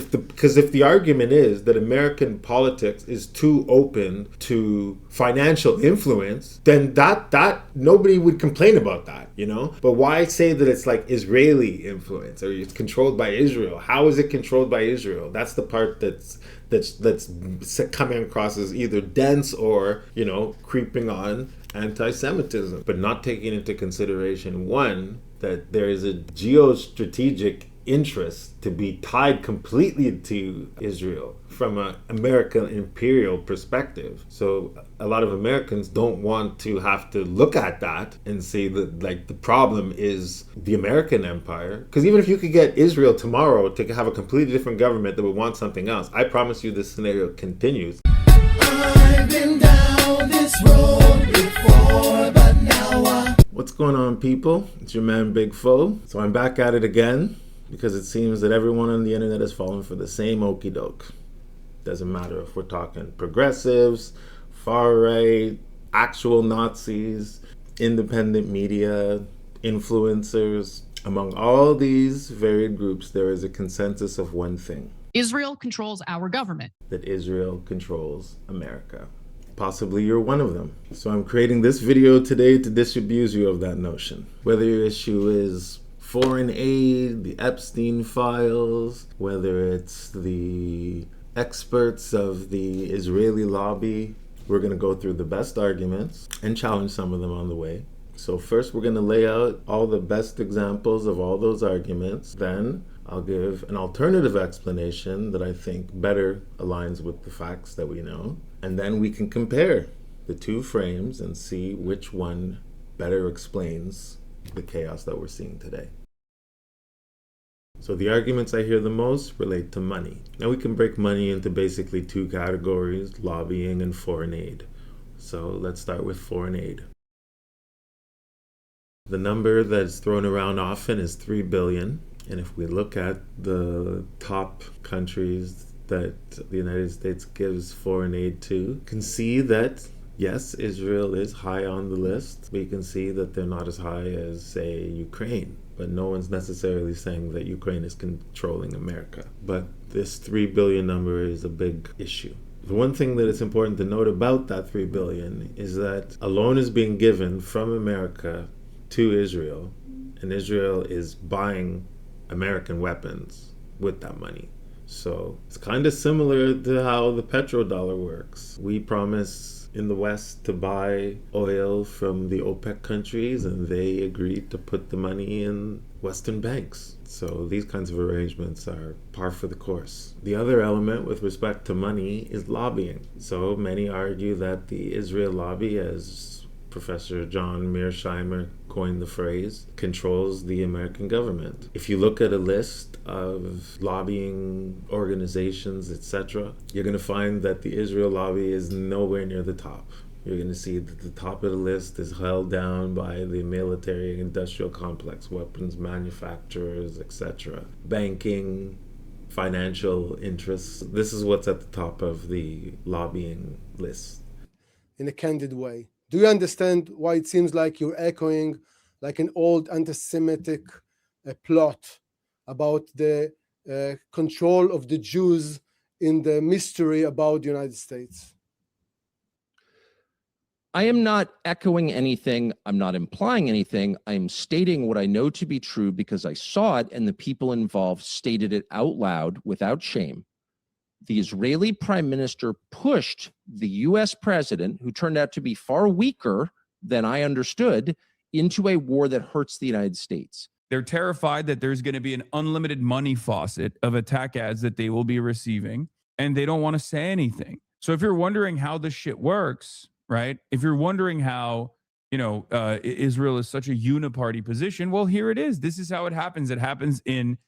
Because if the argument is that American politics is too open to financial influence, then that nobody would complain about that, you know? But why say that it's like Israeli influence or it's controlled by Israel? How is it controlled by Israel? That's the part that's coming across as either dense or, you know, creeping on anti-Semitism, but not taking into consideration, one, that there is a geostrategic interest to be tied completely to Israel from an American imperial perspective. So a lot of Americans don't want to have to look at that and say that like the problem is the American empire. Because even if you could get Israel tomorrow to have a completely different government that would want something else, I promise you this scenario continues. I've been down this road before, but now What's going on, people? It's your man Big Foe. So I'm back at it again, because it seems that everyone on the internet has fallen for the same okie doke. Doesn't matter if we're talking progressives, far right, actual Nazis, independent media, influencers. Among all these varied groups, there is a consensus of one thing. Israel controls our government. That Israel controls America. Possibly you're one of them. So I'm creating this video today to disabuse you of that notion. Whether your issue is foreign aid, the Epstein files, whether it's the experts of the Israeli lobby, we're going to go through the best arguments and challenge some of them on the way. So first we're going to lay out all the best examples of all those arguments. Then I'll give an alternative explanation that I think better aligns with the facts that we know. And then we can compare the two frames and see which one better explains the chaos that we're seeing today. So the arguments I hear the most relate to money. Now we can break money into basically two categories, lobbying and foreign aid. So let's start with foreign aid. The number that's thrown around often is 3 billion. And if we look at the top countries that the United States gives foreign aid to, you can see that yes, Israel is high on the list, but you can see that they're not as high as, say, Ukraine. But no one's necessarily saying that Ukraine is controlling America. But this 3 billion number is a big issue. The one thing that is important to note about that 3 billion is that a loan is being given from America to Israel, and Israel is buying American weapons with that money. So it's kind of similar to how the petrodollar works. We promise in the West to buy oil from the OPEC countries, and they agreed to put the money in Western banks. So these kinds of arrangements are par for the course. The other element with respect to money is lobbying. So many argue that the Israel lobby, as Professor John Mearsheimer coined the phrase, controls the American government. If you look at a list of lobbying organizations, etc., you're going to find that the Israel lobby is nowhere near the top. You're going to see that the top of the list is held down by the military industrial complex, weapons manufacturers, etc., banking, financial interests. This is what's at the top of the lobbying list. In a candid way. Do you understand why it seems like you're echoing like an old anti-Semitic plot about the control of the Jews in the mystery about the United States? I am not echoing anything. I'm not implying anything. I'm stating what I know to be true because I saw it and the people involved stated it out loud without shame. The Israeli prime minister pushed the U.S. president, who turned out to be far weaker than I understood, into a war that hurts the United States. They're terrified that there's going to be an unlimited money faucet of attack ads that they will be receiving, and they don't want to say anything. So if you're wondering how this shit works, right? If you're wondering how, Israel is such a uniparty position, well, here it is. This is how it happens. It happens in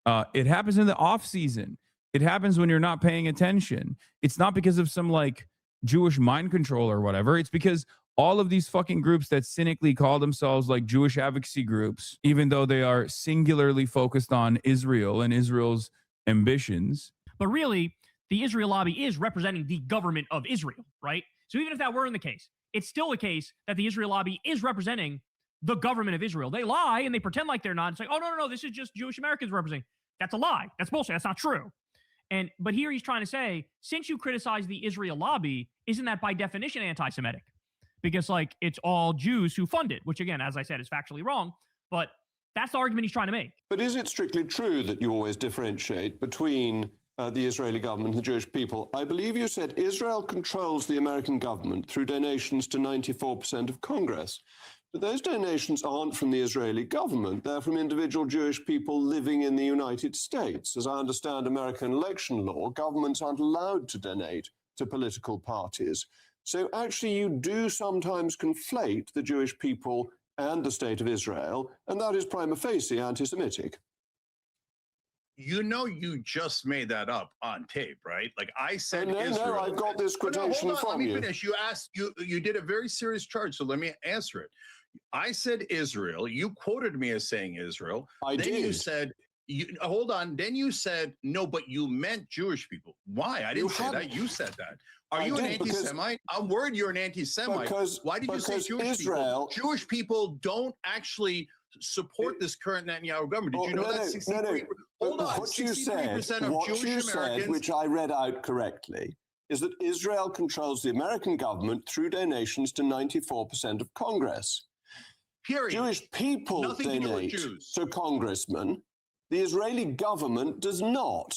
the off season. It happens when you're not paying attention. It's not because of some like Jewish mind control or whatever. It's because all of these fucking groups that cynically call themselves like Jewish advocacy groups, even though they are singularly focused on Israel and Israel's ambitions. But really, the Israel lobby is representing the government of Israel, right? So even if that weren't the case, it's still a case that the Israel lobby is representing the government of Israel. They lie and they pretend like they're not. It's like, oh, no, this is just Jewish Americans representing. That's a lie. That's bullshit. That's not true. But here he's trying to say, since you criticize the Israel lobby, isn't that by definition anti-Semitic? Because like it's all Jews who fund it, which again, as I said, is factually wrong. But that's the argument he's trying to make. But is it strictly true that you always differentiate between the Israeli government and the Jewish people? I believe you said Israel controls the American government through donations to 94% of Congress. But those donations aren't from the Israeli government. They're from individual Jewish people living in the United States. As I understand American election law, governments aren't allowed to donate to political parties. So actually you do sometimes conflate the Jewish people and the state of Israel, and that is prima facie anti-Semitic. You know, you just made that up on tape, right? Like I said, no, Israel. No, I've got this quotation hold on, from let me you. finish. You asked, you did a very serious charge, so let me answer it. I said Israel. You quoted me as saying Israel. I then did. You said, hold on. Then you said no, but you meant Jewish people. Why? I didn't say that. You said that. Are you an anti-Semite? I'm worried you're an anti-Semite. Why did you say Jewish people? Jewish people don't actually support this current Netanyahu government. Did you know that? 63%? Hold on. What you 63% said, of what Jewish you Americans, said, which I read out correctly, is that Israel controls the American government through donations to 94% of Congress. Period. Jewish people donate to congressmen. The Israeli government does not.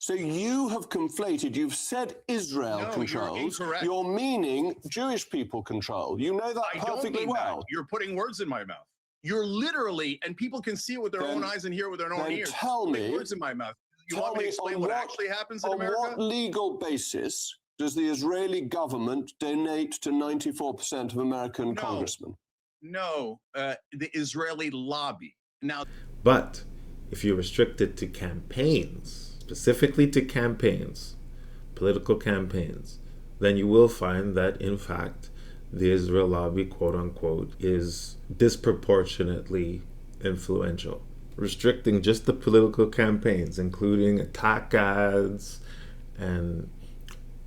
So you have conflated, you've said Israel controls, you're meaning Jewish people control. You know that perfectly well. You're putting words in my mouth. You're literally, and people can see it with their own eyes and hear it with their own ears. Tell me, words in my mouth. You want me to explain what actually happens in America? On what legal basis does the Israeli government donate to 94% of American congressmen? No, the Israeli lobby. Now, but if you restrict it to campaigns, specifically to campaigns, political campaigns, then you will find that, in fact, the Israel lobby, quote unquote, is disproportionately influential. Restricting just the political campaigns, including attack ads and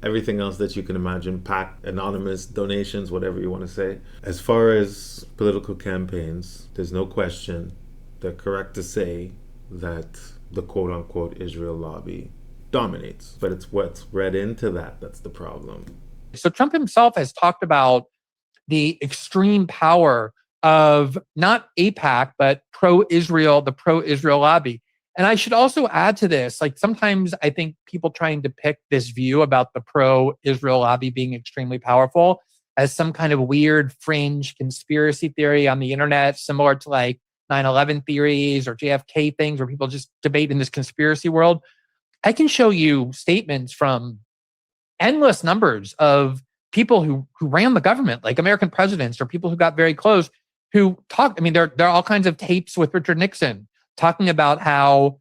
everything else that you can imagine, PAC, anonymous donations, whatever you want to say. As far as political campaigns, there's no question, they're correct to say that the quote-unquote Israel lobby dominates. But it's what's read into that that's the problem. So Trump himself has talked about the extreme power of not AIPAC, but pro-Israel, the pro-Israel lobby. And I should also add to this, like sometimes I think people try and depict this view about the pro-Israel lobby being extremely powerful as some kind of weird fringe conspiracy theory on the internet, similar to like 9/11 theories or JFK things where people just debate in this conspiracy world. I can show you statements from endless numbers of people who ran the government, like American presidents or people who got very close, who talked. I mean, there are all kinds of tapes with Richard Nixon talking about how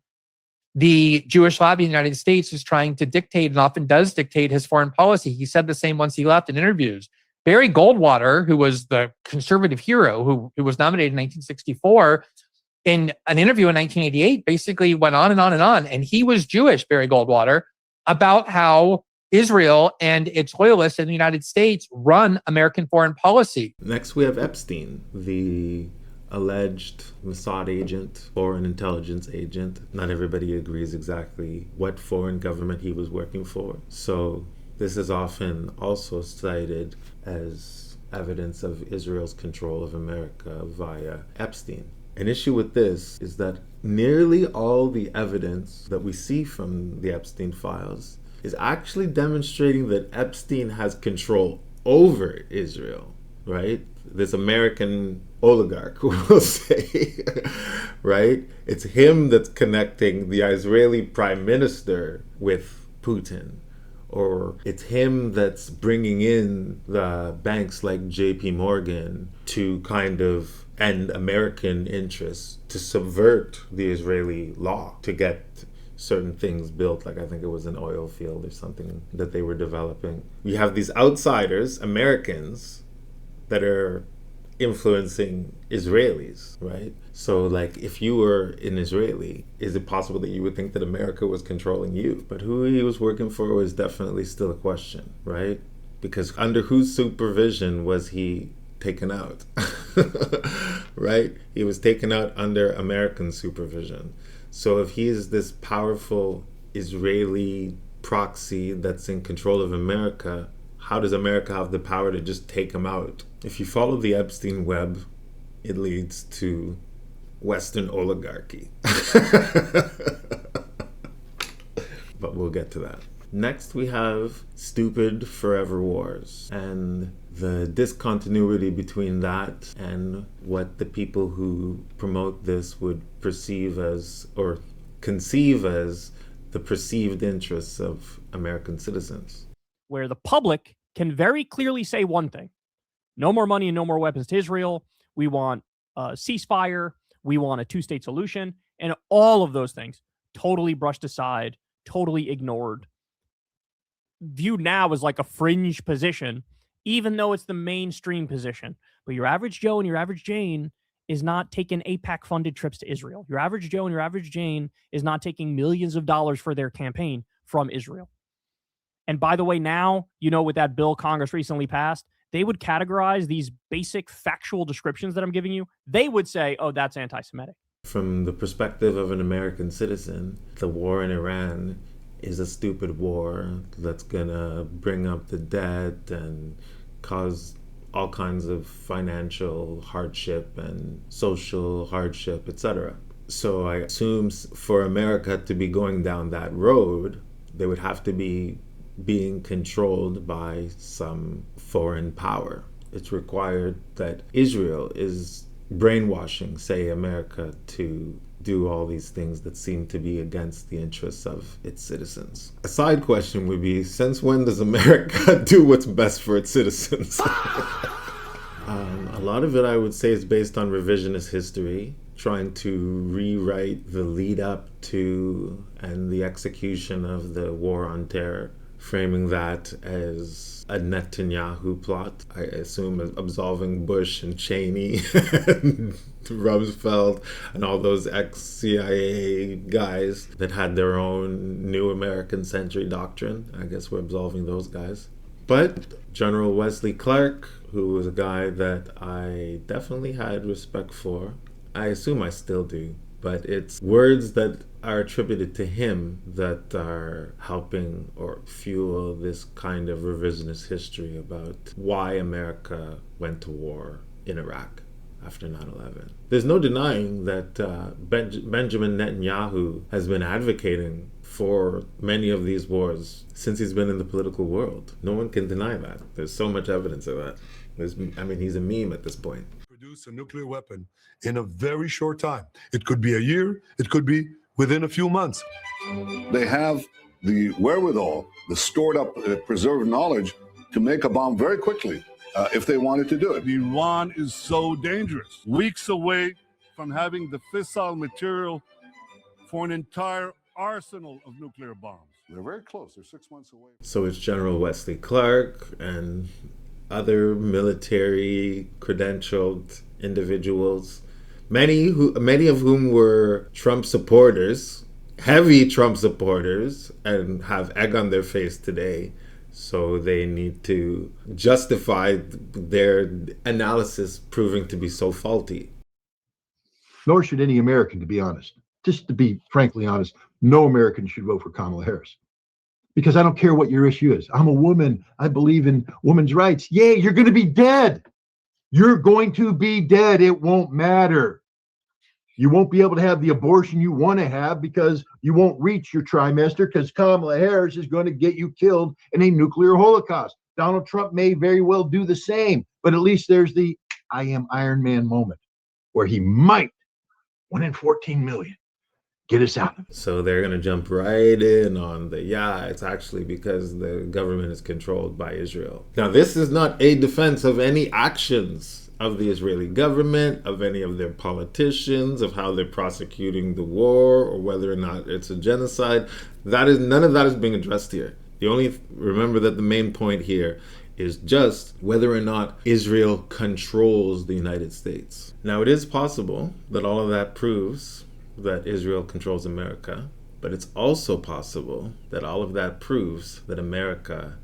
the Jewish lobby in the United States is trying to dictate and often does dictate his foreign policy. He said the same once he left in interviews. Barry Goldwater, who was the conservative hero who was nominated in 1964, in an interview in 1988, basically went on and on and on. And he was Jewish, Barry Goldwater, about how Israel and its loyalists in the United States run American foreign policy. Next, we have Epstein, the alleged Mossad agent, foreign intelligence agent. Not everybody agrees exactly what foreign government he was working for. So this is often also cited as evidence of Israel's control of America via Epstein. An issue with this is that nearly all the evidence that we see from the Epstein files is actually demonstrating that Epstein has control over Israel, right? This American oligarch, we'll say, right? It's him that's connecting the Israeli prime minister with Putin. Or it's him that's bringing in the banks like JP Morgan to kind of end American interests, to subvert the Israeli law, to get certain things built, like I think it was an oil field or something that they were developing. You have these outsiders, Americans, that are influencing Israelis, right? So like if you were an Israeli, is it possible that you would think that America was controlling you? But who he was working for was definitely still a question, right? Because under whose supervision was he taken out, right? He was taken out under American supervision. So if he is this powerful Israeli proxy that's in control of America, how does America have the power to just take them out? If you follow the Epstein web, it leads to Western oligarchy. But we'll get to that. Next, we have stupid forever wars and the discontinuity between that and what the people who promote this would perceive as or conceive as the perceived interests of American citizens. Where the public can very clearly say one thing: no more money and no more weapons to Israel. We want a ceasefire. We want a two-state solution. And all of those things totally brushed aside, totally ignored, viewed now as like a fringe position, even though it's the mainstream position. But your average Joe and your average Jane is not taking AIPAC-funded trips to Israel. Your average Joe and your average Jane is not taking millions of dollars for their campaign from Israel. And by the way, now, you know, with that bill Congress recently passed, they would categorize these basic factual descriptions that I'm giving you. They would say, oh, that's anti-Semitic. From the perspective of an American citizen, the war in Iran is a stupid war that's gonna bring up the debt and cause all kinds of financial hardship and social hardship, etc. So I assume for America to be going down that road, they would have to be being controlled by some foreign power. It's required that Israel is brainwashing, say, America to do all these things that seem to be against the interests of its citizens. A side question would be, since when does America do what's best for its citizens? A lot of it, I would say, is based on revisionist history, trying to rewrite the lead up to and the execution of the war on terror, framing that as a Netanyahu plot. I assume absolving Bush and Cheney and Rumsfeld and all those ex-CIA guys that had their own new American century doctrine. I guess we're absolving those guys. But General Wesley Clark, who was a guy that I definitely had respect for, I assume I still do, but it's words that are attributed to him that are helping or fuel this kind of revisionist history about why America went to war in Iraq after 9/11. There's no denying that Benjamin Netanyahu has been advocating for many of these wars since he's been in the political world. No one can deny that. There's so much evidence of that. He's a meme at this point. Produce a nuclear weapon in a very short time. It could be a year, it could be within a few months. They have the wherewithal, the stored up, preserved knowledge to make a bomb very quickly if they wanted to do it. Iran is so dangerous. Weeks away from having the fissile material for an entire arsenal of nuclear bombs. They're very close. They're 6 months away. So it's General Wesley Clark and other military credentialed individuals, many of whom were Trump supporters, heavy Trump supporters, and have egg on their face today. So they need to justify their analysis proving to be so faulty. Nor should any American, to be honest. Just to be frankly honest, no American should vote for Kamala Harris. Because I don't care what your issue is. I'm a woman. I believe in women's rights. Yay, you're going to be dead. You're going to be dead. It won't matter. You won't be able to have the abortion you want to have because you won't reach your trimester because Kamala Harris is going to get you killed in a nuclear holocaust. Donald Trump may very well do the same, but at least there's the I am Iron Man moment where he might, 1 in 14 million, get us out of it. So they're going to jump right in on it's actually because the government is controlled by Israel. Now, this is not a defense of any actions of the Israeli government, of any of their politicians, of how they're prosecuting the war, or whether or not it's a genocide. None of that is being addressed here. Remember that the main point here is just whether or not Israel controls the United States. Now, it is possible that all of that proves that Israel controls America, but it's also possible that all of that proves that America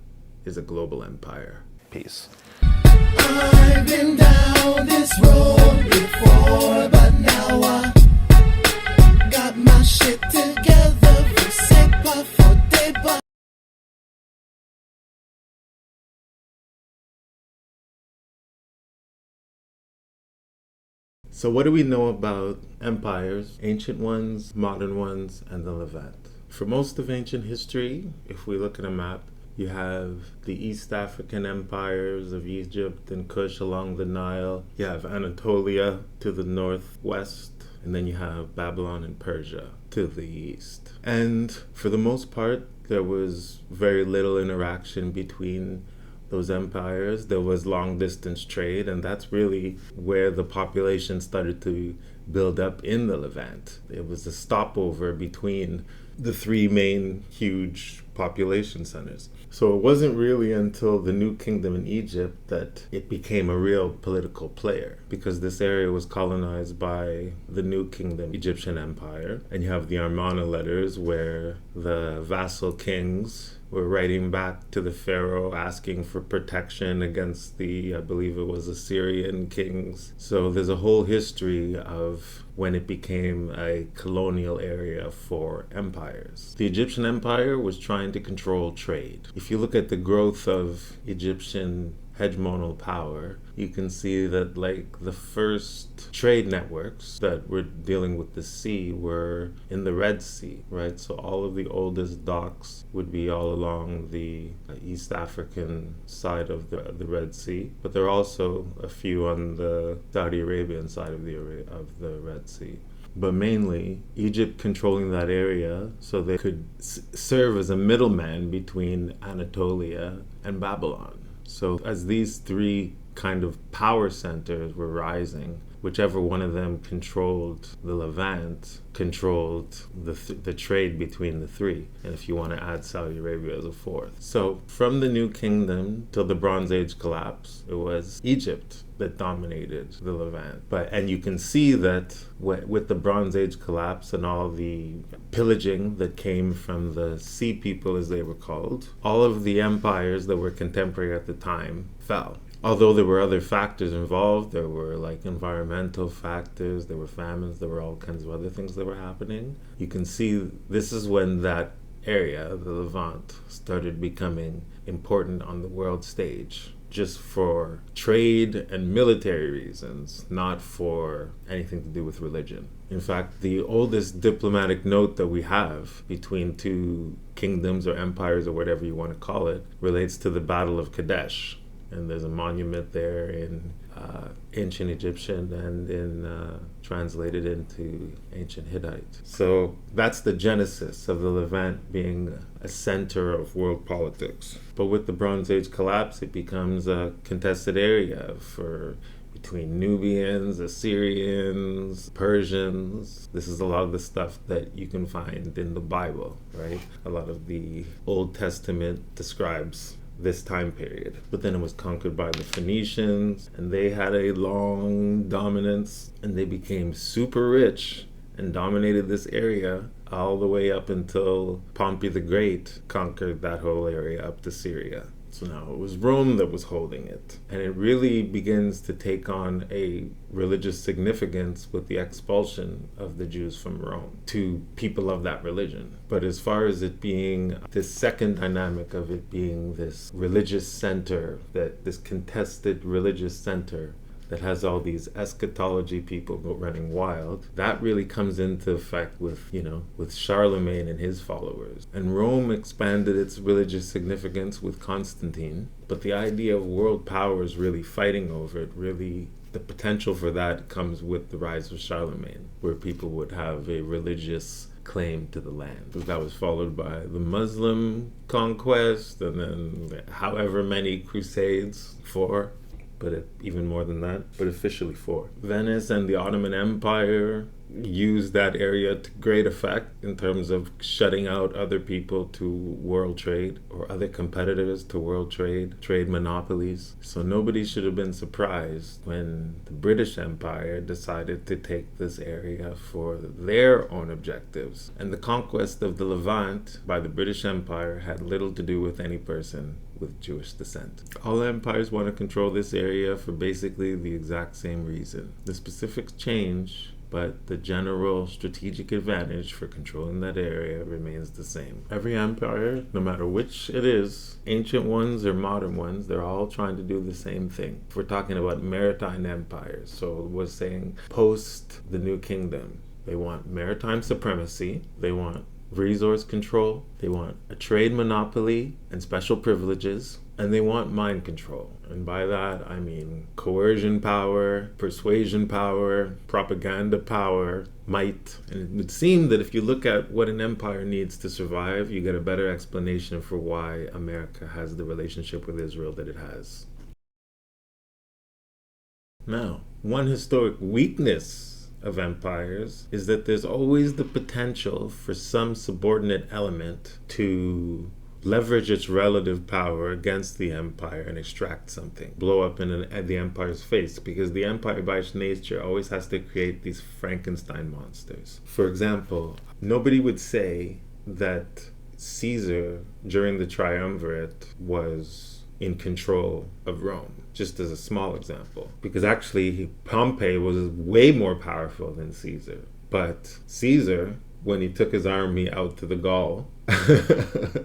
is a global empire. Peace. I've been down this road before, but now I got my shit together for AIPAC. So what do we know about empires, ancient ones, modern ones, and the Levant? For most of ancient history, if we look at a map, you have the East African empires of Egypt and Kush along the Nile. You have Anatolia to the northwest, and then you have Babylon and Persia to the east. And for the most part, there was very little interaction between those empires. There was long distance trade, and that's really where the population started to build up in the Levant. It was a stopover between the three main huge population centers. So it wasn't really until the New Kingdom in Egypt that it became a real political player, because this area was colonized by the New Kingdom Egyptian Empire. And you have the Amarna letters where the vassal kings were writing back to the pharaoh asking for protection against the, I believe it was Assyrian kings. So there's a whole history of when it became a colonial area for empires. The Egyptian Empire was trying to control trade. If you look at the growth of Egyptian hegemonal power, you can see that like the first trade networks that were dealing with the sea were in the Red Sea, right? So all of the oldest docks would be all along the East African side of the Red Sea, but there are also a few on the Saudi Arabian side of the Red Sea. But mainly Egypt controlling that area so they could serve as a middleman between Anatolia and Babylon. So as these three kind of power centers were rising, whichever one of them controlled the Levant, controlled the trade between the three. And if you want to add Saudi Arabia as a fourth. So from the New Kingdom till the Bronze Age collapse, it was Egypt that dominated the Levant. And you can see that with the Bronze Age collapse and all the pillaging that came from the Sea People, as they were called, all of the empires that were contemporary at the time fell. Although there were other factors involved, there were like environmental factors, there were famines, there were all kinds of other things that were happening. You can see this is when that area, the Levant, started becoming important on the world stage, just for trade and military reasons, not for anything to do with religion. In fact, the oldest diplomatic note that we have between two kingdoms or empires or whatever you want to call it relates to the Battle of Kadesh. And there's a monument there in ancient Egyptian and in translated into ancient Hittite. So that's the genesis of the Levant being a center of world politics. But with the Bronze Age collapse, it becomes a contested area between Nubians, Assyrians, Persians. This is a lot of the stuff that you can find in the Bible, right? A lot of the Old Testament describes this time period. But then it was conquered by the Phoenicians, and they had a long dominance, and they became super rich and dominated this area all the way up until Pompey the Great conquered that whole area up to Syria. So now it was Rome that was holding it. And it really begins to take on a religious significance with the expulsion of the Jews from Rome to people of that religion. But as far as it being this second dynamic of it being this religious center, this contested religious center that has all these eschatology people running wild, that really comes into effect with Charlemagne and his followers. And Rome expanded its religious significance with Constantine, but the idea of world powers really fighting over it, really the potential for that comes with the rise of Charlemagne, where people would have a religious claim to the land. That was followed by the Muslim conquest, and then however many crusades, 4. But even more than that, but officially 4. Venice and the Ottoman Empire used that area to great effect in terms of shutting out other people to world trade or other competitors to world trade monopolies. So nobody should have been surprised when the British Empire decided to take this area for their own objectives. And the conquest of the Levant by the British Empire had little to do with any person with Jewish descent. All empires want to control this area for basically the exact same reason. The specific change but the general strategic advantage for controlling that area remains the same. Every empire, no matter which it is, ancient ones or modern ones, they're all trying to do the same thing. If we're talking about maritime empires, so we're saying post the New Kingdom, they want maritime supremacy, they want resource control, they want a trade monopoly and special privileges, and they want mind control. And by that, I mean coercion power, persuasion power, propaganda power, might. And it would seem that if you look at what an empire needs to survive, you get a better explanation for why America has the relationship with Israel that it has. Now, one historic weakness of empires is that there's always the potential for some subordinate element to leverage its relative power against the empire and extract something, blow up in the empire's face, because the empire by its nature always has to create these Frankenstein monsters. For example, nobody would say that Caesar during the triumvirate was in control of Rome, just as a small example, because actually Pompey was way more powerful than Caesar. But Caesar, when he took his army out to the Gaul,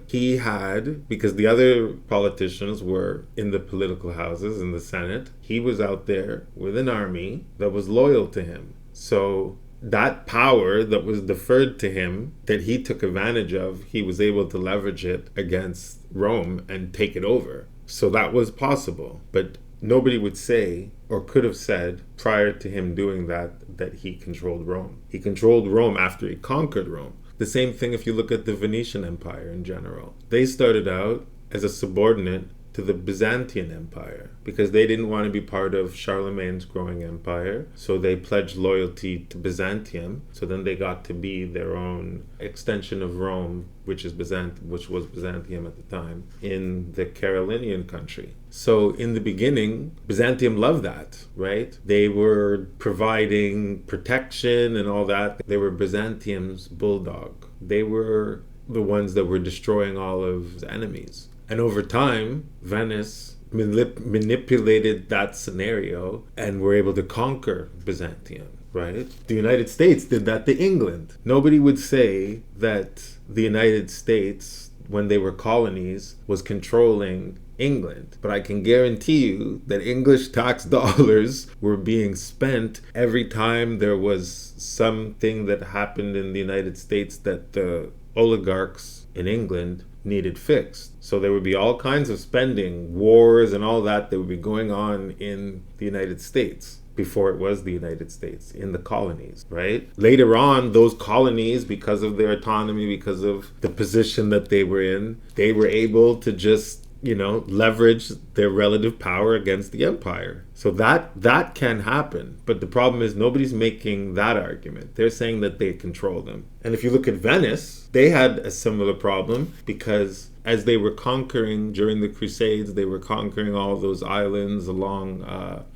he had, because the other politicians were in the political houses, in the Senate, he was out there with an army that was loyal to him. So that power that was deferred to him, that he took advantage of, he was able to leverage it against Rome and take it over. So that was possible. But nobody would say, or could have said prior to him doing that, that he controlled Rome. He controlled Rome after he conquered Rome. The same thing if you look at the Venetian Empire in general. They started out as a subordinate to the Byzantine Empire because they didn't want to be part of Charlemagne's growing empire. So they pledged loyalty to Byzantium. So then they got to be their own extension of Rome, which was Byzantium at the time, in the Carolingian country. So in the beginning, Byzantium loved that, right? They were providing protection and all that. They were Byzantium's bulldog. They were the ones that were destroying all of his enemies. And over time, Venice manipulated that scenario and were able to conquer Byzantium, right? The United States did that to England. Nobody would say that the United States, when they were colonies, was controlling England. But I can guarantee you that English tax dollars were being spent every time there was something that happened in the United States that the oligarchs in England needed fixed. So there would be all kinds of spending, wars and all that would be going on in the United States before it was the United States, in the colonies, right? Later on, those colonies, because of their autonomy, because of the position that they were in, they were able to just, leverage their relative power against the empire. So that can happen. But the problem is nobody's making that argument. They're saying that they control them. And if you look at Venice, they had a similar problem because as they were conquering during the Crusades, they were conquering all those islands along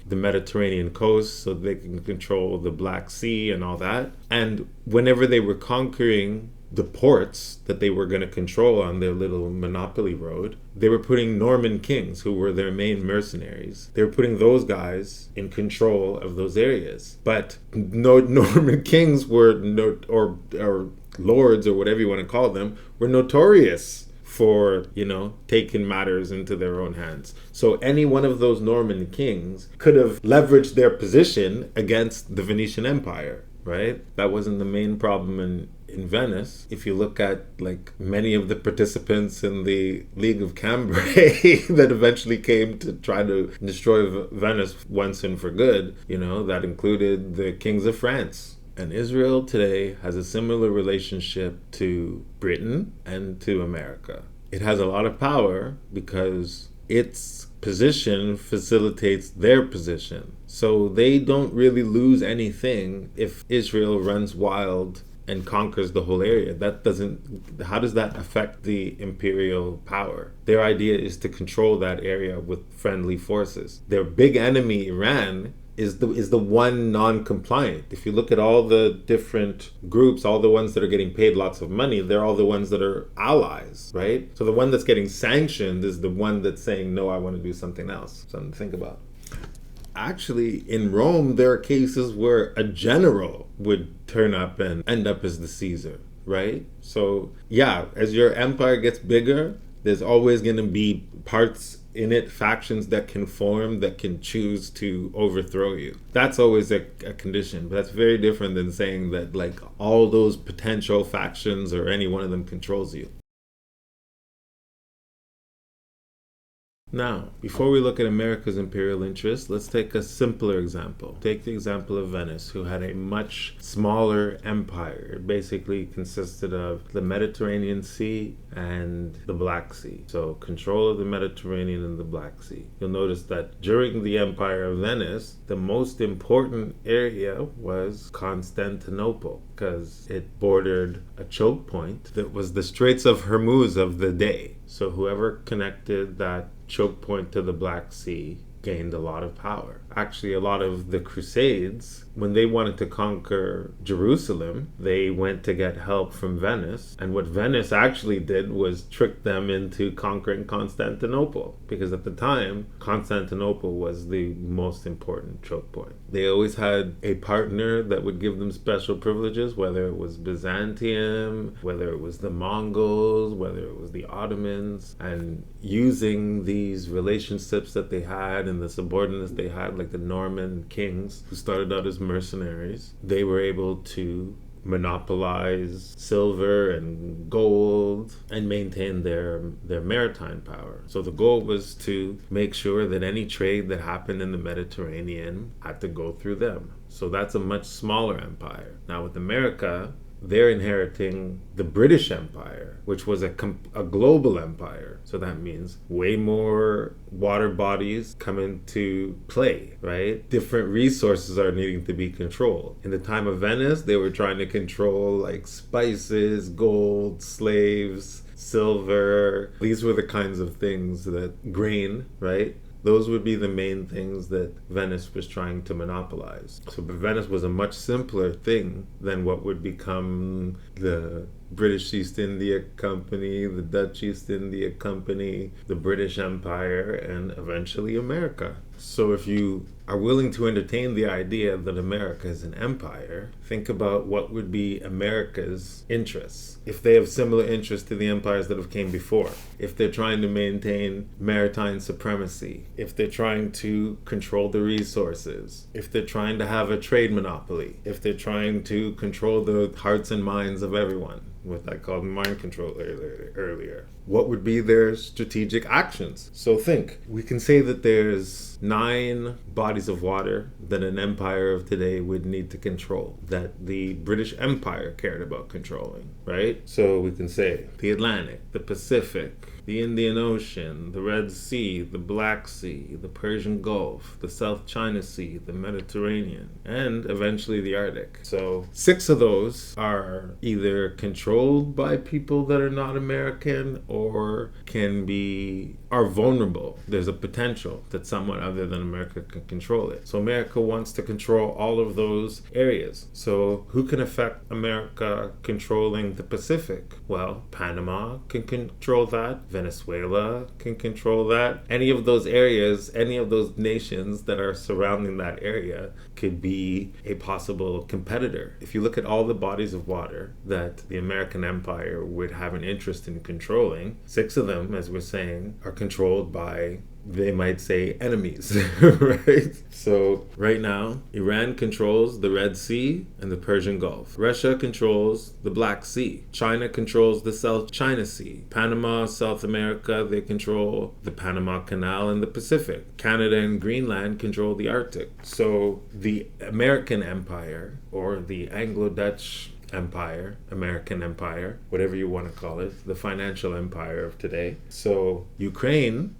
the Mediterranean coast so they can control the Black Sea and all that. And whenever they were conquering the ports that they were going to control on their little monopoly road, they were putting Norman kings, who were their main mercenaries. They were putting those guys in control of those areas. But no, Norman kings were, or lords, or whatever you want to call them, were notorious for, taking matters into their own hands. So any one of those Norman kings could have leveraged their position against the Venetian Empire, right? That wasn't the main problem in Venice. If you look at many of the participants in the League of Cambrai that eventually came to try to destroy Venice once and for good, that included the kings of France. And Israel today has a similar relationship to Britain and to America. It has a lot of power because its position facilitates their position. So they don't really lose anything if Israel runs wild and conquers the whole area. How does that affect the imperial power? Their idea is to control that area with friendly forces. Their big enemy, Iran, is the one non-compliant. If you look at all the different groups, all the ones that are getting paid lots of money, they're all the ones that are allies, right? So the one that's getting sanctioned is the one that's saying, no, I want to do something else. Something to think about. Actually, in Rome, there are cases where a general would turn up and end up as the Caesar, right? So, yeah, as your empire gets bigger, there's always going to be parts in it, factions that can form, that can choose to overthrow you. That's always a condition, but that's very different than saying that like all those potential factions or any one of them controls you. Now, before we look at America's imperial interests, let's take a simpler example. Take the example of Venice, who had a much smaller empire. It basically consisted of the Mediterranean Sea and the Black Sea. So control of the Mediterranean and the Black Sea. You'll notice that during the Empire of Venice, the most important area was Constantinople, because it bordered a choke point that was the Straits of Hormuz of the day. So whoever connected that choke point to the Black Sea gained a lot of power. Actually, a lot of the Crusades, when they wanted to conquer Jerusalem, they went to get help from Venice. And what Venice actually did was trick them into conquering Constantinople, because at the time, Constantinople was the most important choke point. They always had a partner that would give them special privileges, whether it was Byzantium, whether it was the Mongols, whether it was the Ottomans, and using these relationships that they had and the subordinates they had, like the Norman kings who started out as mercenaries, they were able to monopolize silver and gold and maintain their maritime power. So the goal was to make sure that any trade that happened in the Mediterranean had to go through them. So that's a much smaller empire. Now with America, they're inheriting the British Empire, which was a global empire. So that means way more water bodies come into play, right? Different resources are needing to be controlled. In the time of Venice, they were trying to control like spices, gold, slaves, silver. These were the kinds of things that grain, right? Those would be the main things that Venice was trying to monopolize. So Venice was a much simpler thing than what would become the British East India Company, the Dutch East India Company, the British Empire, and eventually America. So if you are willing to entertain the idea that America is an empire, think about what would be America's interests. If they have similar interests to the empires that have came before, if they're trying to maintain maritime supremacy, if they're trying to control the resources, if they're trying to have a trade monopoly, if they're trying to control the hearts and minds of everyone, what I called mind control earlier. What would be their strategic actions? So think, we can say that there's 9 bodies of water that an empire of today would need to control, that the British Empire cared about controlling, right? So we can say the Atlantic, the Pacific, the Indian Ocean, the Red Sea, the Black Sea, the Persian Gulf, the South China Sea, the Mediterranean, and eventually the Arctic. So 6 of those are either controlled by people that are not American or are vulnerable. There's a potential that someone other than America can control it. So America wants to control all of those areas. So who can affect America controlling the Pacific? Well, Panama can control that. Venezuela can control that. Any of those areas, any of those nations that are surrounding that area could be a possible competitor. If you look at all the bodies of water that the American Empire would have an interest in controlling, 6 of them, as we're saying, are controlled by, they might say, enemies, right? So right now, Iran controls the Red Sea and the Persian Gulf. Russia controls the Black Sea. China controls the South China Sea. Panama, South America, they control the Panama Canal and the Pacific. Canada and Greenland control the Arctic. So the American Empire, or the Anglo-Dutch Empire, American Empire, whatever you want to call it, the financial empire of today. So Ukraine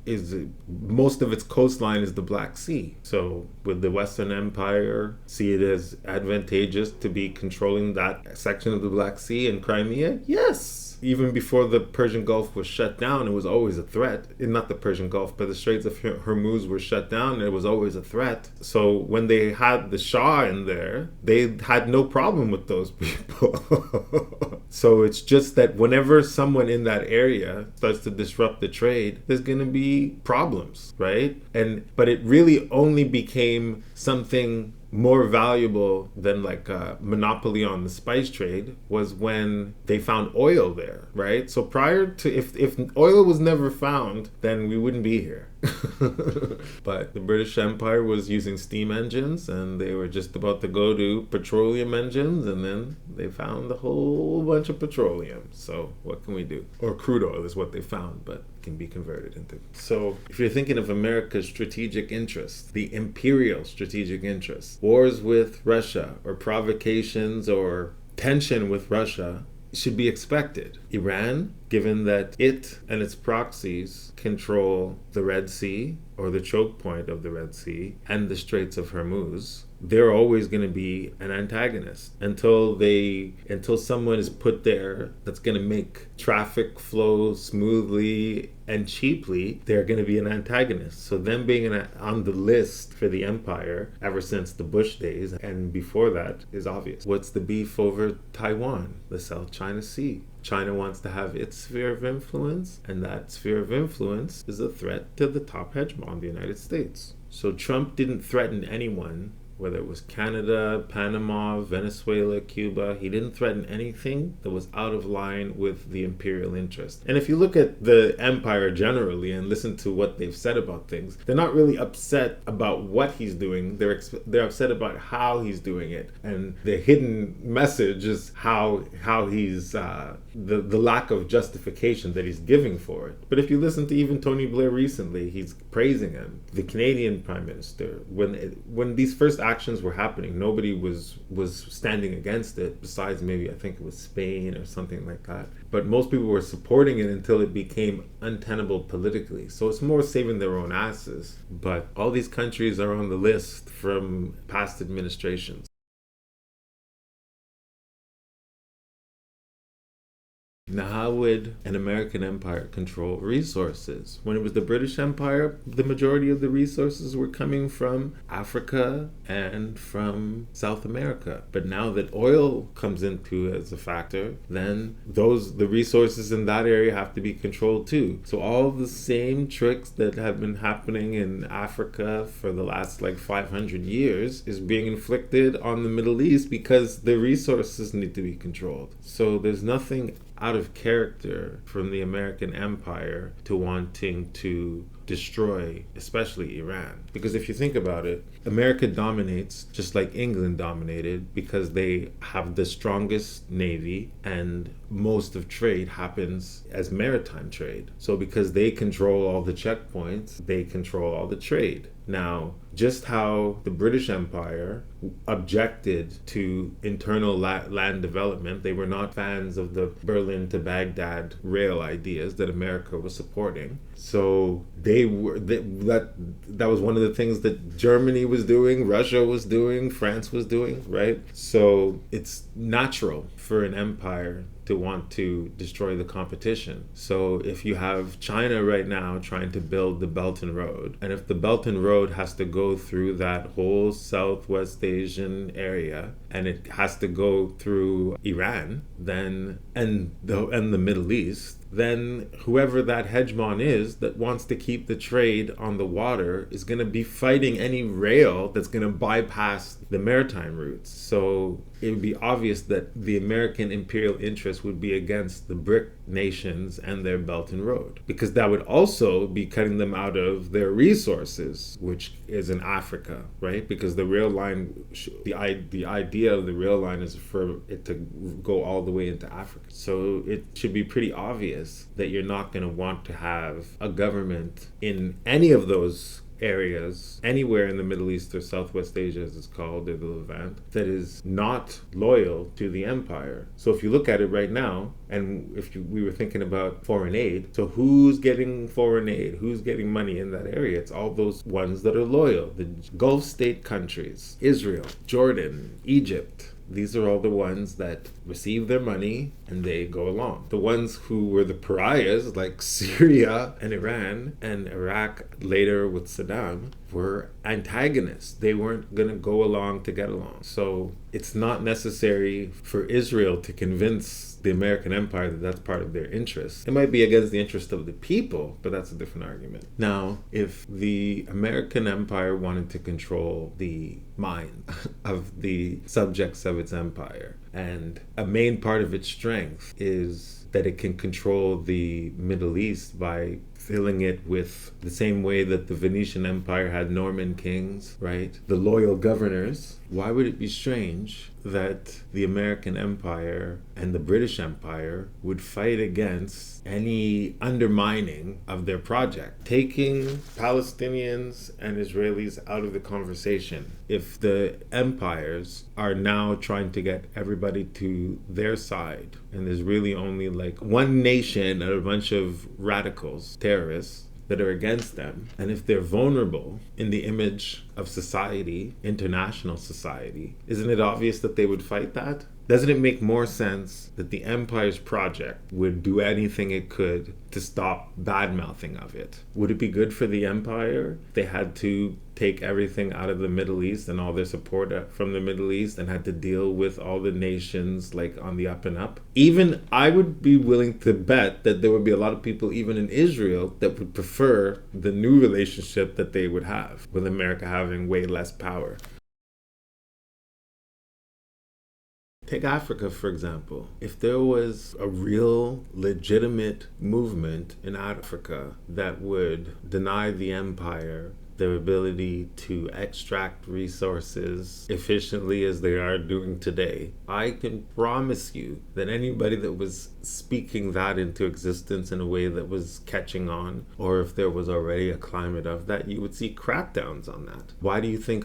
most of its coastline is the Black Sea. So would the Western Empire see it as advantageous to be controlling that section of the Black Sea and Crimea? Yes. even before the Persian Gulf was shut down, it was always a threat. Not the Persian Gulf, but the Straits of Hormuz were shut down, and it was always a threat. So when they had the Shah in there, they had no problem with those people. So it's just that whenever someone in that area starts to disrupt the trade, there's going to be problems, right? But it really only became something more valuable than like a monopoly on the spice trade was when they found oil there, right? So prior to, if oil was never found, then we wouldn't be here. But the British Empire was using steam engines, and they were just about to go to petroleum engines, and then they found a whole bunch of petroleum. So what can we do? Or crude oil is what they found, but can be converted into. So if you're thinking of America's strategic interests, the imperial strategic interests, wars with Russia or provocations or tension with Russia should be expected. Iran, given that it and its proxies control the Red Sea or the choke point of the Red Sea and the Straits of Hormuz, they're always going to be an antagonist until someone is put there that's going to make traffic flow smoothly and cheaply. They're going to be an antagonist. So them being on the list for the empire ever since the Bush days and before that is obvious. What's the beef over Taiwan, the South China Sea? China wants to have its sphere of influence, and that sphere of influence is a threat to the top hegemon, the United States. So Trump didn't threaten anyone, whether it was Canada, Panama, Venezuela, Cuba. He didn't threaten anything that was out of line with the imperial interest. And if you look at the empire generally and listen to what they've said about things, they're not really upset about what he's doing. They're upset about how he's doing it. And the hidden message is how he's the lack of justification that he's giving for it. But if you listen to even Tony Blair recently, he's praising him. The Canadian Prime Minister, when these first actions were happening, nobody was standing against it, besides maybe I think it was Spain or something like that. But most people were supporting it until it became untenable politically. So it's more saving their own asses. But all these countries are on the list from past administrations. Now, how would an American empire control resources? When it was the British Empire, the majority of the resources were coming from Africa and from South America. But now that oil comes into as a factor, then the resources in that area have to be controlled too. So all the same tricks that have been happening in Africa for the last 500 years is being inflicted on the Middle East because the resources need to be controlled. So there's nothing out of character from the American empire to wanting to destroy, especially Iran. Because if you think about it, America dominates just like England dominated because they have the strongest navy and most of trade happens as maritime trade. So because they control all the checkpoints, they control all the trade. Now, just how the British Empire objected to internal land development, they were not fans of the Berlin to Baghdad rail ideas that America was supporting. So that was one of the things that Germany was doing, Russia was doing, France was doing, right? So it's natural for an empire to want to destroy the competition. So if you have China right now trying to build the Belt and Road, and if the Belt and Road has to go through that whole Southwest Asian area, and it has to go through Iran, then and the Middle East, then whoever that hegemon is that wants to keep the trade on the water is going to be fighting any rail that's going to bypass the maritime routes. So it would be obvious that the American imperial interest would be against the BRIC nations and their Belt and Road, because that would also be cutting them out of their resources, which is in Africa, right? Because the rail line, the idea of the rail line is for it to go all the way into Africa. So it should be pretty obvious that you're not going to want to have a government in any of those areas, anywhere in the Middle East or Southwest Asia as it's called, or the Levant, that is not loyal to the empire. So if you look at it right now, and we were thinking about foreign aid, so who's getting foreign aid? Who's getting money in that area? It's all those ones that are loyal. The Gulf state countries, Israel, Jordan, Egypt, These are all the ones that receive their money and they go along. The ones who were the pariahs, like Syria and Iran and Iraq later with Saddam, were antagonists. They weren't going to go along to get along. So it's not necessary for Israel to convince the American empire that that's part of their interest. It might be against the interest of the people, but that's a different argument. Now, if the American empire wanted to control the mind of the subjects of its empire, and a main part of its strength is that it can control the Middle East by filling it with the same way that the Venetian Empire had Norman kings, right? The loyal governors. Why would it be strange that the American Empire and the British Empire would fight against any undermining of their project? Taking Palestinians and Israelis out of the conversation. If the empires are now trying to get everybody to their side, and there's really only like one nation and a bunch of radicals, terrorists, that are against them, and if they're vulnerable in the image of society, international society, isn't it obvious that they would fight that? Doesn't it make more sense that the empire's project would do anything it could to stop bad-mouthing of it? Would it be good for the empire if they had to take everything out of the Middle East and all their support from the Middle East and had to deal with all the nations like on the up and up? Even I would be willing to bet that there would be a lot of people even in Israel that would prefer the new relationship that they would have with America having way less power. Take Africa, for example. If there was a real, legitimate movement in Africa that would deny the empire their ability to extract resources efficiently as they are doing today, I can promise you that anybody that was speaking that into existence in a way that was catching on, or if there was already a climate of that, you would see crackdowns on that. Why do you think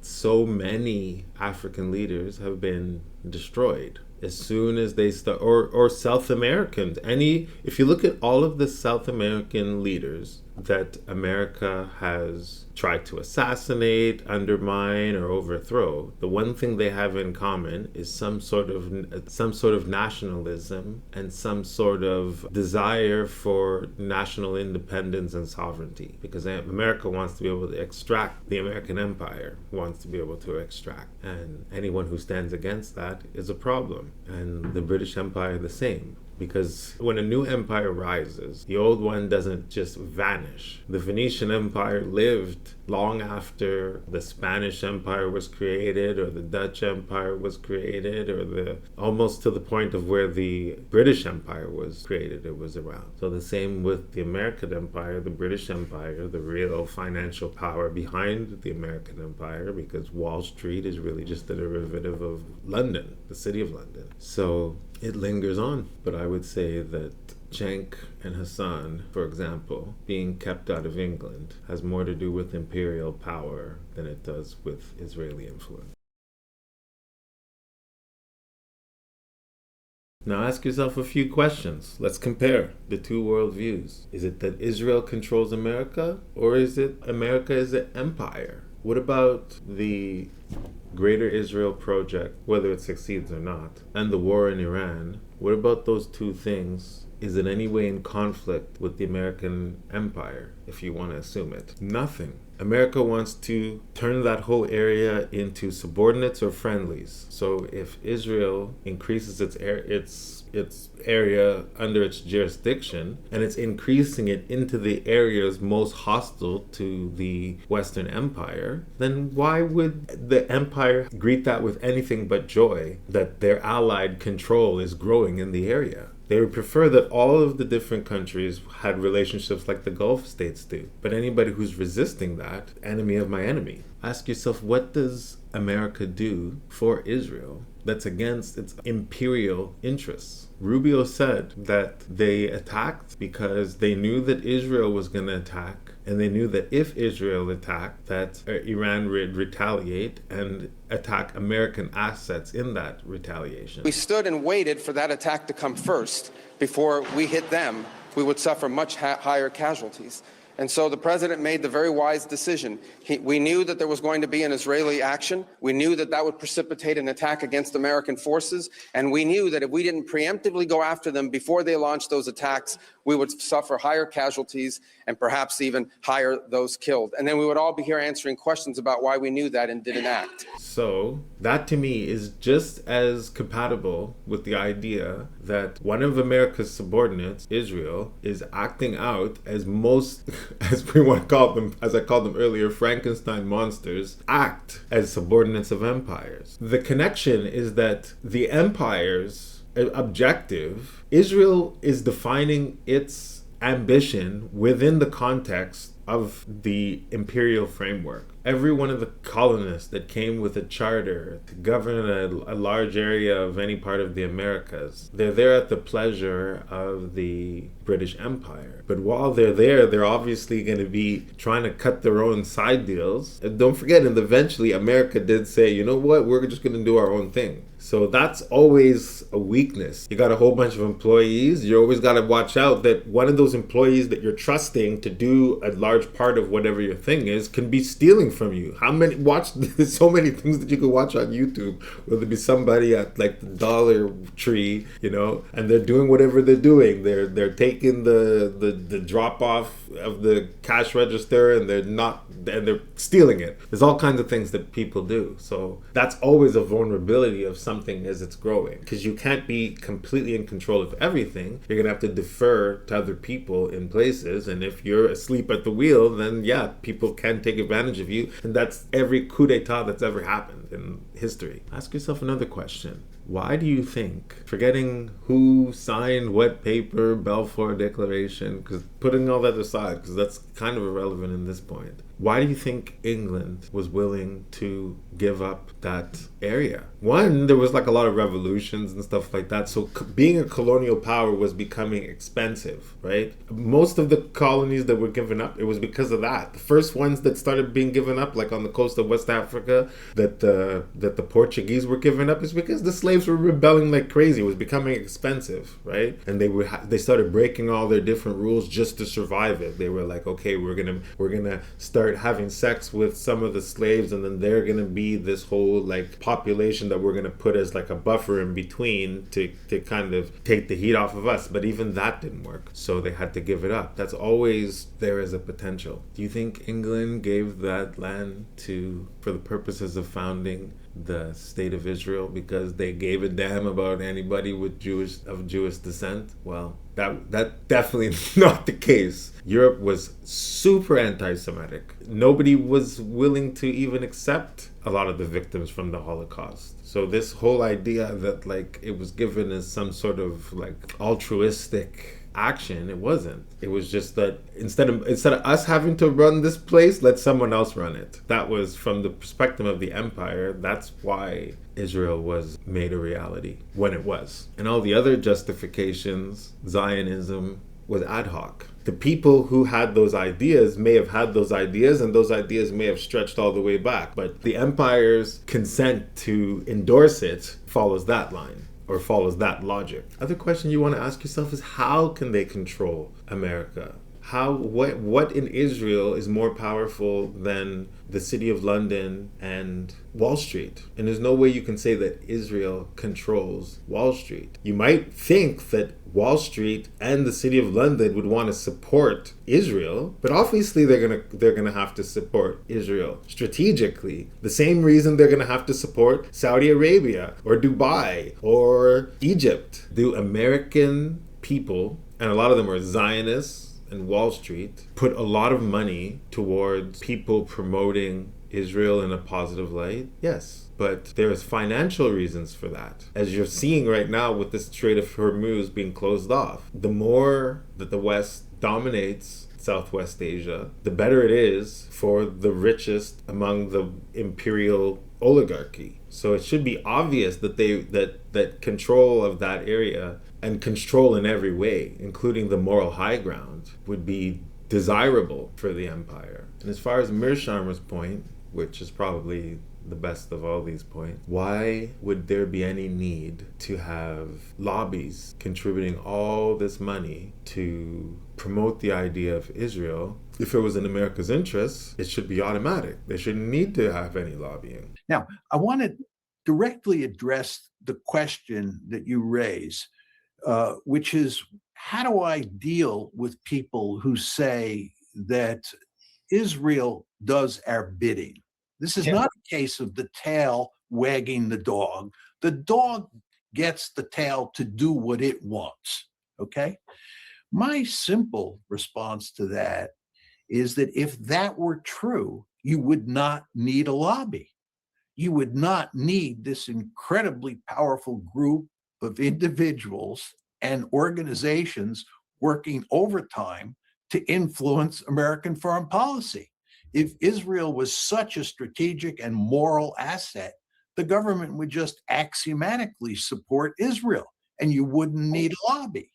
so many African leaders have been destroyed? As soon as they start, or South Americans, if you look at all of the South American leaders that America has tried to assassinate, undermine, or overthrow, the one thing they have in common is some sort of nationalism and some sort of desire for national independence and sovereignty. Because America wants to be able to extract, the American empire wants to be able to extract, and anyone who stands against that is a problem. And the British Empire the same. Because when a new empire rises, the old one doesn't just vanish. The Venetian Empire lived long after the Spanish Empire was created, or the Dutch Empire was created, or almost to the point of where the British Empire was created, it was around. So the same with the American Empire, the British Empire, the real financial power behind the American Empire, because Wall Street is really just a derivative of London, the city of London. So it lingers on. But I would say that Cenk and Hasan, for example, being kept out of England has more to do with imperial power than it does with Israeli influence. Now ask yourself a few questions. Let's compare the two worldviews. Is it that Israel controls America, or is it America is an empire? What about the Greater Israel Project, whether it succeeds or not, and the war in Iran? What about those two things? Is it any way in conflict with the American empire, if you want to assume it? Nothing. America wants to turn that whole area into subordinates or friendlies. So if Israel increases its area under its jurisdiction, and it's increasing it into the areas most hostile to the Western Empire, then why would the empire greet that with anything but joy that their allied control is growing in the area? They would prefer that all of the different countries had relationships like the Gulf states do. But anybody who's resisting that, enemy of my enemy. Ask yourself, what does America do for Israel that's against its imperial interests? Rubio said that they attacked because they knew that Israel was going to attack, and they knew that if Israel attacked, that Iran would retaliate and attack American assets in that retaliation. We stood and waited for that attack to come first. Before we hit them, we would suffer much higher casualties. And so the president made the very wise decision. We knew that there was going to be an Israeli action. We knew that that would precipitate an attack against American forces. And we knew that if we didn't preemptively go after them before they launched those attacks, we would suffer higher casualties and perhaps even higher those killed. And then we would all be here answering questions about why we knew that and didn't act. So that to me is just as compatible with the idea that one of America's subordinates, Israel, is acting out as most, as we want to call them, as I called them earlier, Frankenstein monsters, act as subordinates of empires. The connection is that the empire's objective, Israel is defining its ambition within the context of the imperial framework. Every one of the colonists that came with a charter to govern a large area of any part of the Americas, they're there at the pleasure of the British Empire. But while they're there, they're obviously going to be trying to cut their own side deals. And don't forget, and eventually America did say, you know what, we're just going to do our own thing. So that's always a weakness. You got a whole bunch of employees. You always got to watch out that one of those employees that you're trusting to do a large part of whatever your thing is can be stealing from you. There's so many things that you can watch on YouTube, whether it be somebody at like the Dollar Tree, and they're doing whatever they're doing. They're taking the drop off of the cash register and they're stealing it. There's all kinds of things that people do. So that's always a vulnerability of something as it's growing, because you can't be completely in control of everything. You're gonna have to defer to other people in places, and if you're asleep at the wheel, then yeah, people can take advantage of you, and that's every coup d'etat that's ever happened in history. Ask yourself another question. Why do you think, forgetting who signed what paper, Balfour Declaration, because putting all that aside, because that's kind of irrelevant in this point, why do you think England was willing to give up that area? One, there was like a lot of revolutions and stuff like that, so being a colonial power was becoming expensive, right? Most of the colonies that were given up, it was because of that. The first ones that started being given up, like on the coast of West Africa, that the Portuguese were giving up, is because the slaves were rebelling like crazy. It was becoming expensive, right? And they started breaking all their different rules just to survive it. They were like, okay, we're gonna start having sex with some of the slaves, and then they're gonna be this whole like population that we're gonna put as like a buffer in between to kind of take the heat off of us. But even that didn't work, so they had to give it up. That's always there as a potential. Do you think England gave that land for the purposes of founding the state of Israel because they gave a damn about anybody with Jewish descent? Well, that definitely not the case. Europe was super anti-Semitic. Nobody was willing to even accept a lot of the victims from the Holocaust. So this whole idea that like it was given as some sort of like altruistic action, it wasn't. It was just that instead of us having to run this place, let someone else run it. That was from the perspective of the empire. That's why Israel was made a reality when it was. And all the other justifications, Zionism, was ad hoc. The people who had those ideas may have had those ideas, and those ideas may have stretched all the way back. But the empire's consent to endorse it follows that line, or follows that logic. Other question you want to ask yourself is, how can they control America? What in Israel is more powerful than the City of London and Wall Street? And there's no way you can say that Israel controls Wall Street. You might think that Wall Street and the City of London would want to support Israel, but obviously they're gonna have to support Israel strategically. The same reason they're gonna have to support Saudi Arabia or Dubai or Egypt. Do American people, and a lot of them are Zionists, and Wall Street, put a lot of money towards people promoting Israel in a positive light? Yes, but there's financial reasons for that. As you're seeing right now with the Strait of Hormuz being closed off, the more that the West dominates Southwest Asia, the better it is for the richest among the imperial oligarchy. So it should be obvious that that control of that area, and control in every way, including the moral high ground, would be desirable for the empire. And as far as Mearsheimer's point, which is probably the best of all these points, why would there be any need to have lobbies contributing all this money to promote the idea of Israel if it was in America's interest, it should be automatic. They shouldn't need to have any lobbying. Now, I want to directly address the question that you raise, which is, how do I deal with people who say that Israel does our bidding? This is not a case of the tail wagging the dog. The dog gets the tail to do what it wants, okay? My simple response to that is that if that were true, you would not need a lobby. You would not need this incredibly powerful group of individuals and organizations working overtime to influence American foreign policy. If Israel was such a strategic and moral asset, the government would just axiomatically support Israel, and you wouldn't need a lobby.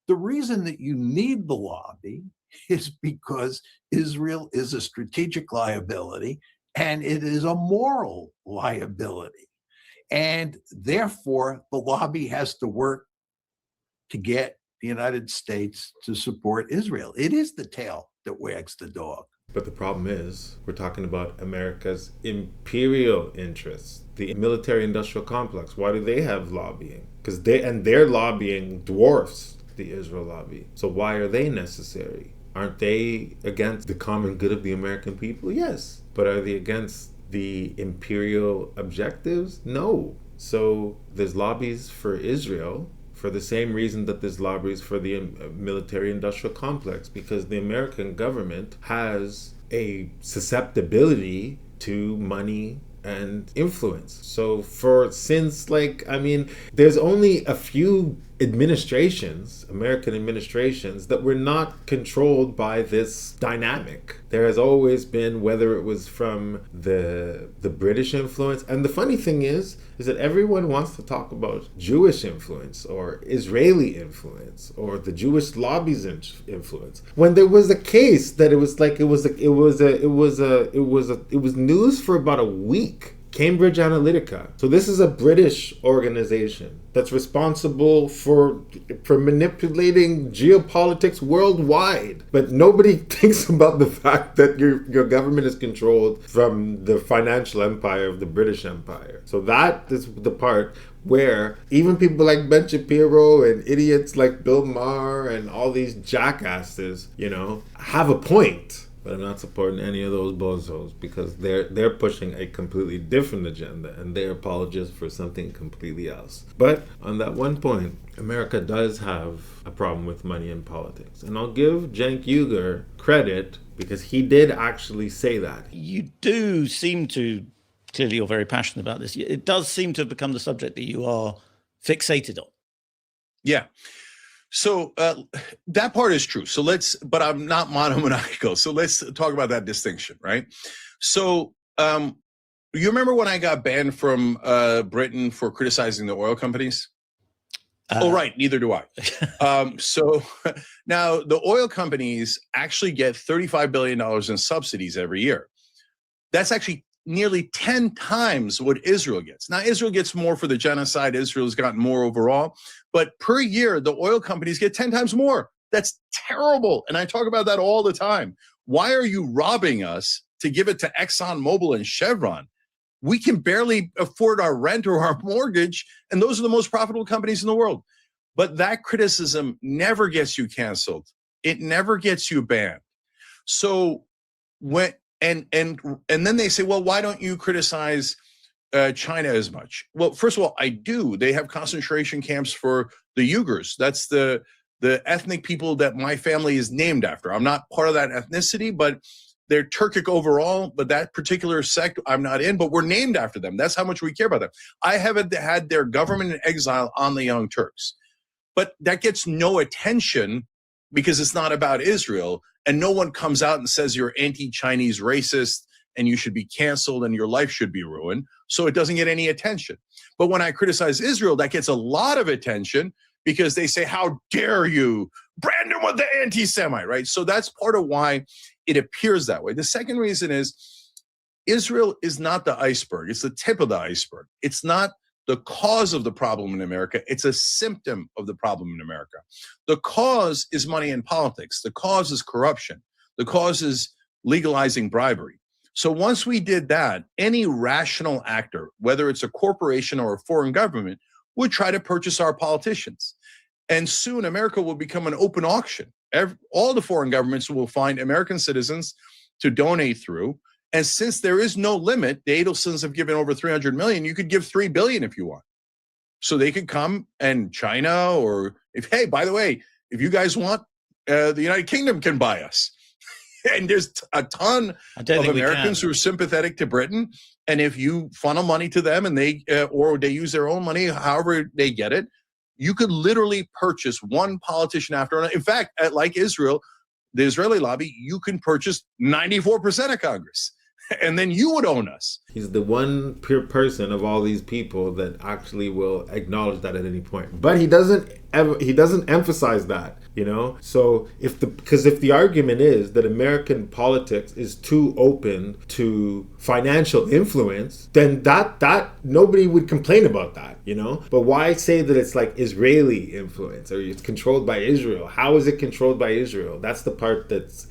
The reason that you need the lobby is because Israel is a strategic liability and it is a moral liability. And therefore, the lobby has to work to get the United States to support Israel. It is the tail that wags the dog. But the problem is, we're talking about America's imperial interests, the military-industrial complex. Why do they have lobbying? Because their lobbying dwarfs the Israel lobby. So why are they necessary? Aren't they against the common good of the American people? Yes. But are they against the imperial objectives? No. So there's lobbies for Israel for the same reason that there's lobbies for the military-industrial complex, because the American government has a susceptibility to money and influence. So there's only a few administrations, American administrations, that were not controlled by this dynamic. There has always been, whether it was from the British influence, and the funny thing is that everyone wants to talk about Jewish influence or Israeli influence or the Jewish lobby's influence, when there was a case that it was news for about a week. Cambridge Analytica. So this is a British organization that's responsible for manipulating geopolitics worldwide. But nobody thinks about the fact that your government is controlled from the financial empire of the British Empire. So that is the part where even people like Ben Shapiro and idiots like Bill Maher and all these jackasses, have a point. But I'm not supporting any of those bozos because they're pushing a completely different agenda and they're apologists for something completely else. But on that one point, America does have a problem with money in politics. And I'll give Cenk Uygur credit because he did actually say that. You do seem to, clearly you're very passionate about this, it does seem to have become the subject that you are fixated on. Yeah. So that part is true. But I'm not monomaniacal. So let's talk about that distinction, right? So you remember when I got banned from Britain for criticizing the oil companies? Right. Neither do I. So now the oil companies actually get $35 billion in subsidies every year. That's actually nearly 10 times what Israel gets. Now, Israel gets more for the genocide. Israel's gotten more overall. But per year, the oil companies get 10 times more. That's terrible. And I talk about that all the time. Why are you robbing us to give it to ExxonMobil and Chevron? We can barely afford our rent or our mortgage, and those are the most profitable companies in the world. But that criticism never gets you canceled. It never gets you banned. So and then they say, well, why don't you criticize China as much? Well, first of all, I do. They have concentration camps for the Uyghurs. That's the ethnic people that my family is named after. I'm not part of that ethnicity, but they're Turkic overall. But that particular sect I'm not in, but we're named after them. That's how much we care about them. I haven't had their government in exile on the Young Turks. But that gets no attention because it's not about Israel. And no one comes out and says you're anti-Chinese racist and you should be canceled and your life should be ruined. So it doesn't get any attention. But when I criticize Israel, that gets a lot of attention because they say, how dare you brand him with the anti-Semite, right? So that's part of why it appears that way. The second reason is Israel is not the iceberg. It's the tip of the iceberg. It's not the cause of the problem in America. It's a symptom of the problem in America. The cause is money in politics. The cause is corruption. The cause is legalizing bribery. So once we did that, any rational actor, whether it's a corporation or a foreign government, would try to purchase our politicians. And soon America will become an open auction. All the foreign governments will find American citizens to donate through. And since there is no limit, the Adelsons have given over 300 million. You could give 3 billion if you want. So they could come, and China, or hey, by the way, if you guys want, the United Kingdom can buy us. And there's a ton of Americans who are sympathetic to Britain. And if you funnel money to them and they or they use their own money, however they get it, you could literally purchase one politician after another. In fact, like Israel, the Israeli lobby, you can purchase 94% of Congress. And then you would own us. He's the one pure person of all these people that actually will acknowledge that at any point. But he doesn't emphasize that, you know? So if the argument is that American politics is too open to financial influence, then that nobody would complain about that, you know? But why say that it's like Israeli influence or it's controlled by Israel? How is it controlled by Israel? That's the part that's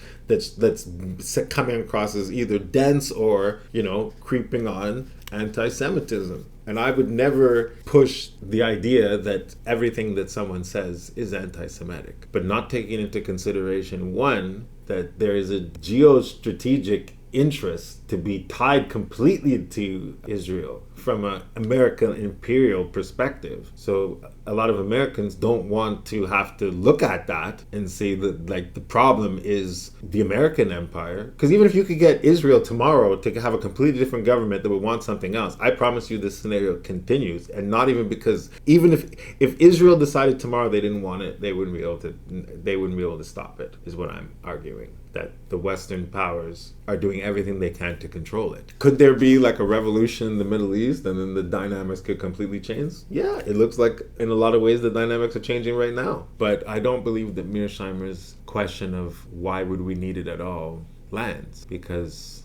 coming across as either dense or, you know, creeping on anti-Semitism. And I would never push the idea that everything that someone says is anti-Semitic, but not taking into consideration, one, that there is a geostrategic interest to be tied completely to Israel from an American imperial perspective. So a lot of Americans don't want to have to look at that and say that like the problem is the American empire. Because even if you could get Israel tomorrow to have a completely different government that would want something else, I promise you this scenario continues. And not even because, even if Israel decided tomorrow they didn't want it, they wouldn't be able to stop it, is what I'm arguing. That the Western powers are doing everything they can to control it. Could there be like a revolution in the Middle East and then the dynamics could completely change? Yeah, it looks like in a lot of ways the dynamics are changing right now. But I don't believe that Mearsheimer's question of why would we need it at all lands, because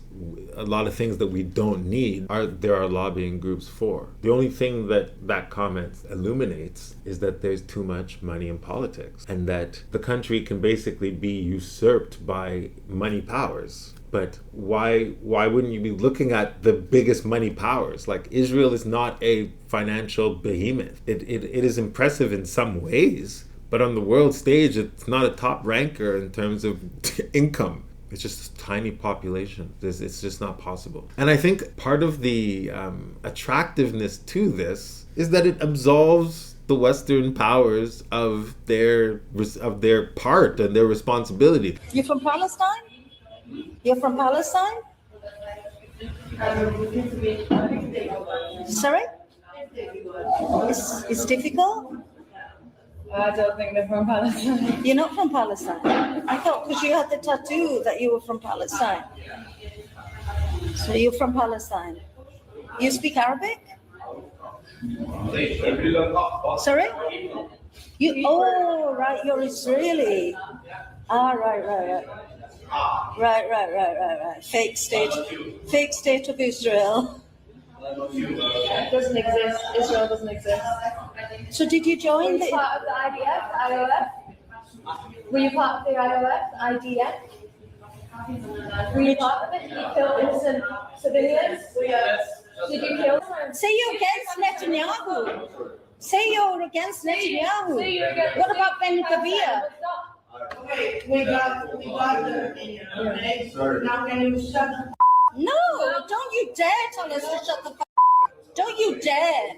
a lot of things that we don't need there are lobbying groups for. The only thing that comment illuminates is that there's too much money in politics and that the country can basically be usurped by money powers. But why wouldn't you be looking at the biggest money powers? Like Israel is not a financial behemoth. It is impressive in some ways, but on the world stage, it's not a top ranker in terms of income. It's just a tiny population. It's just not possible. And I think part of the attractiveness to this is that it absolves the Western powers of their part and their responsibility. You're from Palestine? You're from Palestine? Sorry? It's difficult? I don't think they're from Palestine. You're not from Palestine? I thought because you had the tattoo that you were from Palestine. So you're from Palestine. You speak Arabic? Sorry? Right, you're Israeli. Right. Fake state of Israel. It doesn't exist. Israel doesn't exist. So did you join Were you part of the IDF, IOF? Were you part of the IOF, IDF? Were you part of it? Did you kill innocent civilians? Did you kill them? Say you're against Netanyahu. Say you're against Netanyahu. What about Ben Gvir? We got the opinion, okay? Now can you shut the No, don't you dare tell us to shut the Don't you dare.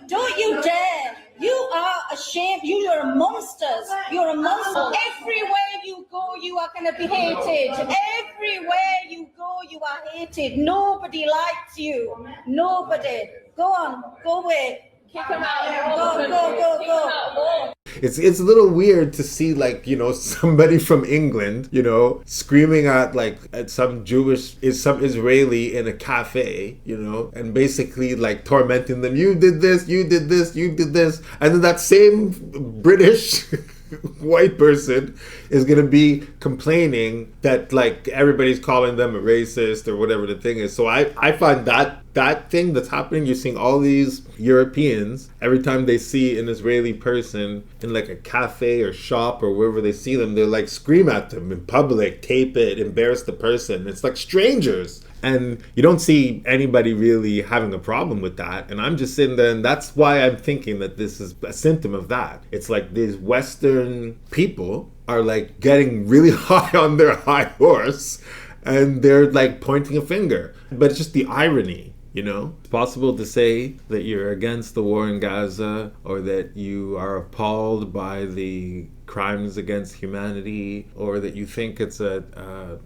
Don't you dare. You are ashamed. You are monsters. You're a monster. Everywhere you go, you are going to be hated. Everywhere you go, you are hated. Nobody likes you. Nobody. Go on. Go away. Kick him out. Go. It's a little weird to see, like, you know, somebody from England, you know, screaming at some Israeli in a cafe, you know, and basically like tormenting them. You did this, you did this, you did this. And then that same British white person is going to be complaining that like everybody's calling them a racist or whatever the thing is. So I find that that thing that's happening, you're seeing all these Europeans, every time they see an Israeli person in like a cafe or shop or wherever they see them, they're like scream at them in public, tape it, embarrass the person. It's like strangers. And you don't see anybody really having a problem with that. And I'm just sitting there, and that's why I'm thinking that this is a symptom of that. It's like these Western people are like getting really high on their high horse, and they're like pointing a finger. But it's just the irony, you know? It's possible to say that you're against the war in Gaza, or that you are appalled by the crimes against humanity, or that you think it's a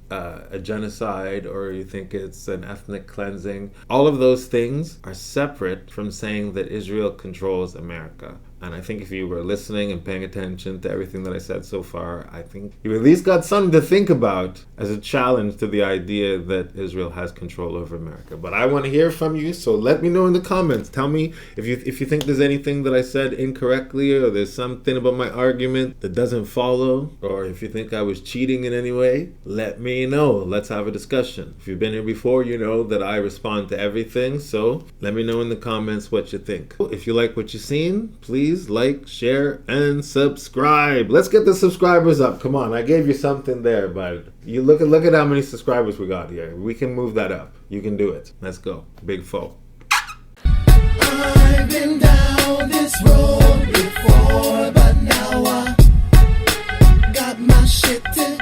genocide, or you think it's an ethnic cleansing. All of those things are separate from saying that Israel controls America. And I think if you were listening and paying attention to everything that I said so far, I think you at least got something to think about as a challenge to the idea that Israel has control over America. But I want to hear from you, so let me know in the comments. Tell me if you think there's anything that I said incorrectly, or there's something about my argument that doesn't follow, or if you think I was cheating in any way, let me know. Let's have a discussion. If you've been here before, you know that I respond to everything, so let me know in the comments what you think. If you like what you've seen, please like, share, and subscribe. Let's get the subscribers up. Come on, I gave you something there, but you look at how many subscribers we got here. We can move that up. You can do it. Let's go. Big foe. I've been down this road before, but now I got my shit together.